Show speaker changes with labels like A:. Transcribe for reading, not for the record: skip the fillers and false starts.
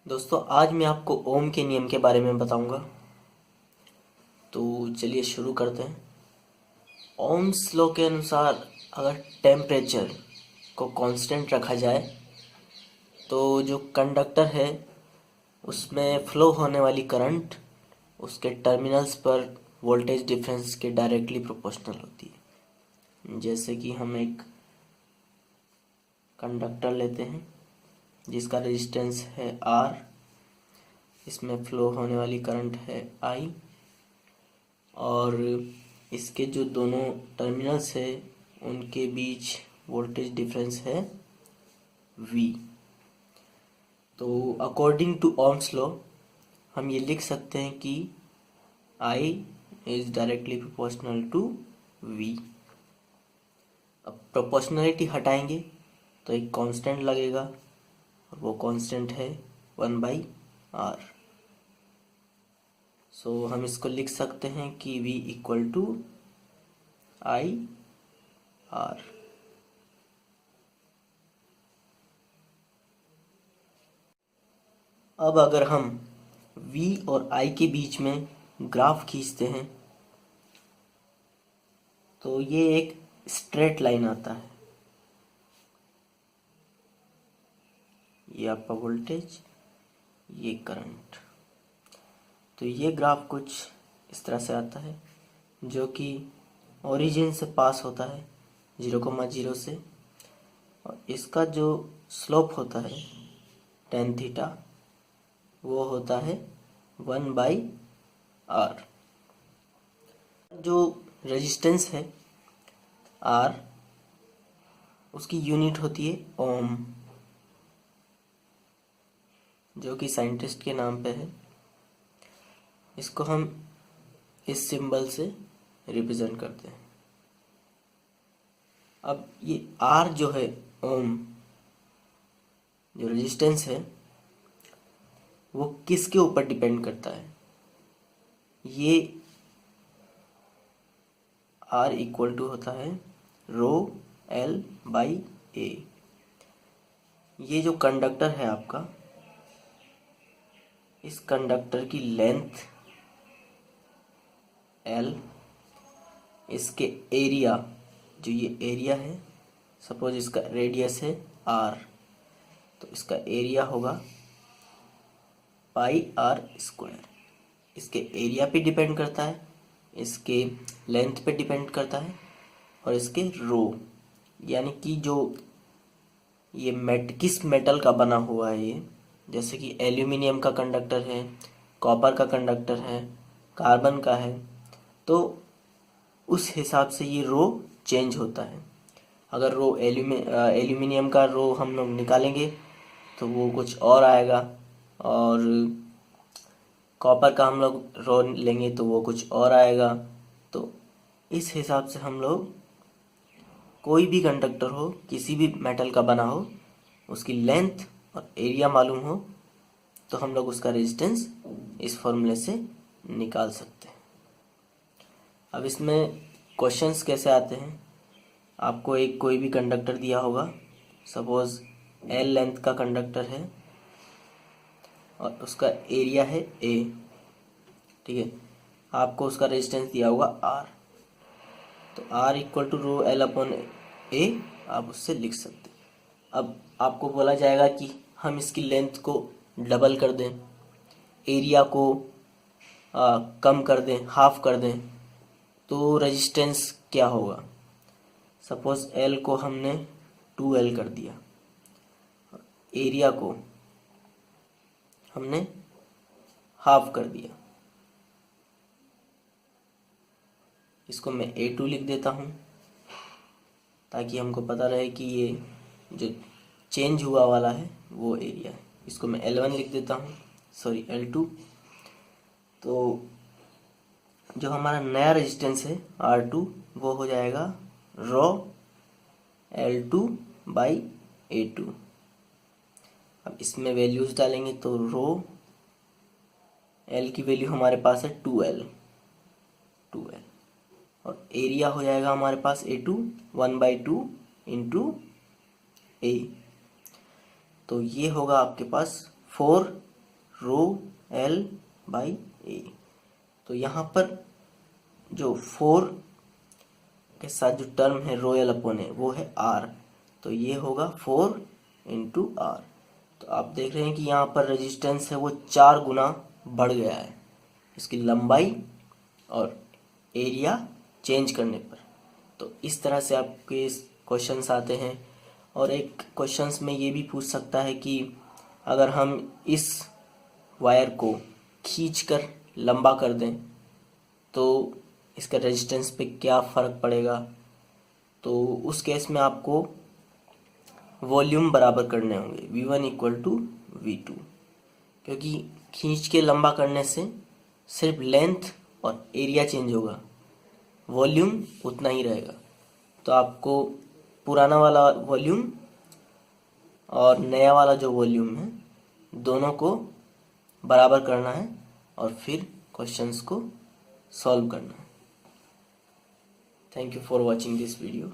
A: दोस्तों आज मैं आपको ओम के नियम के बारे में बताऊंगा। तो चलिए शुरू करते हैं। ओम्स लॉ के अनुसार अगर टेम्परेचर को कांस्टेंट रखा जाए तो जो कंडक्टर है उसमें फ्लो होने वाली करंट उसके टर्मिनल्स पर वोल्टेज डिफरेंस के डायरेक्टली प्रोपोर्शनल होती है। जैसे कि हम एक कंडक्टर लेते हैं जिसका रेजिस्टेंस है R, इसमें फ्लो होने वाली करंट है I और इसके जो दोनों टर्मिनल्स है उनके बीच वोल्टेज डिफरेंस है V। तो अकॉर्डिंग टू ओम्स लॉ हम ये लिख सकते हैं कि I is directly proportional to V। अब प्रोपोर्शनलिटी हटाएंगे तो एक कांस्टेंट लगेगा और वो कांस्टेंट है 1/R। सो हम इसको लिख सकते हैं कि V इक्वल टू IR। अब अगर हम V और I के बीच में ग्राफ खींचते हैं तो ये एक स्ट्रेट लाइन आता है। ये आपका वोल्टेज, ये करंट। तो ये ग्राफ कुछ इस तरह से आता है जो कि ओरिजिन से पास होता है 0,0 से, और इसका जो स्लोप होता है tan थीटा वो होता है 1/R। जो रेजिस्टेंस है R उसकी यूनिट होती है ओम, जो कि साइंटिस्ट के नाम पे है। इसको हम इस सिंबल से रिप्रेजेंट करते हैं। अब ये R जो है ओम, जो रेजिस्टेंस है वो किसके ऊपर डिपेंड करता है? ये R इक्वल टू होता है ρL/A। ये जो कंडक्टर है आपका, इस कंडक्टर की लेंथ L, इसके एरिया, जो ये एरिया है, सपोज इसका रेडियस है R, तो इसका एरिया होगा πr²। इसके एरिया पे डिपेंड करता है, इसके लेंथ पे डिपेंड करता है और इसके रो, यानी कि जो ये किस मेटल का बना हुआ है ये, जैसे कि एल्यूमिनियम का कंडक्टर है, कॉपर का कंडक्टर है, कार्बन का है, तो उस हिसाब से ये रो चेंज होता है। अगर रो एल्यूमिनियम का रो हम लोग निकालेंगे तो वो कुछ और आएगा, और कॉपर का हम लोग रो लेंगे तो वो कुछ और आएगा। तो इस हिसाब से हम लोग कोई भी कंडक्टर हो, किसी भी मेटल का बना हो, उसकी लेंथ और एरिया मालूम हो तो हम लोग उसका रेजिस्टेंस इस फॉर्मूले से निकाल सकते हैं। अब इसमें क्वेश्चंस कैसे आते हैं? आपको एक कोई भी कंडक्टर दिया होगा, सपोज L लेंथ का कंडक्टर है और उसका एरिया है A, ठीक है। आपको उसका रेजिस्टेंस दिया होगा R, तो R इक्वल टू ρL/A आप उससे लिख सकते हैं। अब आपको बोला जाएगा कि हम इसकी लेंथ को डबल कर दें, एरिया को कम कर दें, हाफ कर दें, तो रेजिस्टेंस क्या होगा? सपोज L को हमने 2L कर दिया, एरिया को हमने हाफ कर दिया। इसको मैं A2 लिख देता हूँ ताकि हमको पता रहे कि ये जो चेंज हुआ वाला है वो एरिया है। इसको मैं L1 लिख देता हूँ, सॉरी L2। तो जो हमारा नया रेजिस्टेंस है R2 वो हो जाएगा ρL2/A2। अब इसमें वैल्यूज डालेंगे तो L की वैल्यू हमारे पास है 2L, और एरिया हो जाएगा हमारे पास A2 1/2 इंटू A। तो ये होगा आपके पास 4 रो L बाई A। तो यहाँ पर जो 4 के साथ जो टर्म है रो L अपॉन A वो है R, तो ये होगा 4 इंटू R। तो आप देख रहे हैं कि यहाँ पर रेजिस्टेंस है वो 4 गुना बढ़ गया है इसकी लंबाई और एरिया चेंज करने पर। तो इस तरह से आपके क्वेश्चंस आते हैं। और एक क्वेश्चंस में ये भी पूछ सकता है कि अगर हम इस वायर को खींचकर लंबा कर दें तो इसका रेजिस्टेंस पे क्या फ़र्क पड़ेगा। तो उस केस में आपको वॉल्यूम बराबर करने होंगे V1 इक्वल टू V2, क्योंकि खींच के लंबा करने से सिर्फ लेंथ और एरिया चेंज होगा, वॉल्यूम उतना ही रहेगा। तो आपको पुराना वाला वॉल्यूम और नया वाला जो वॉल्यूम है दोनों को बराबर करना है और फिर क्वेश्चंस को सॉल्व करना है। Thank you for watching this video.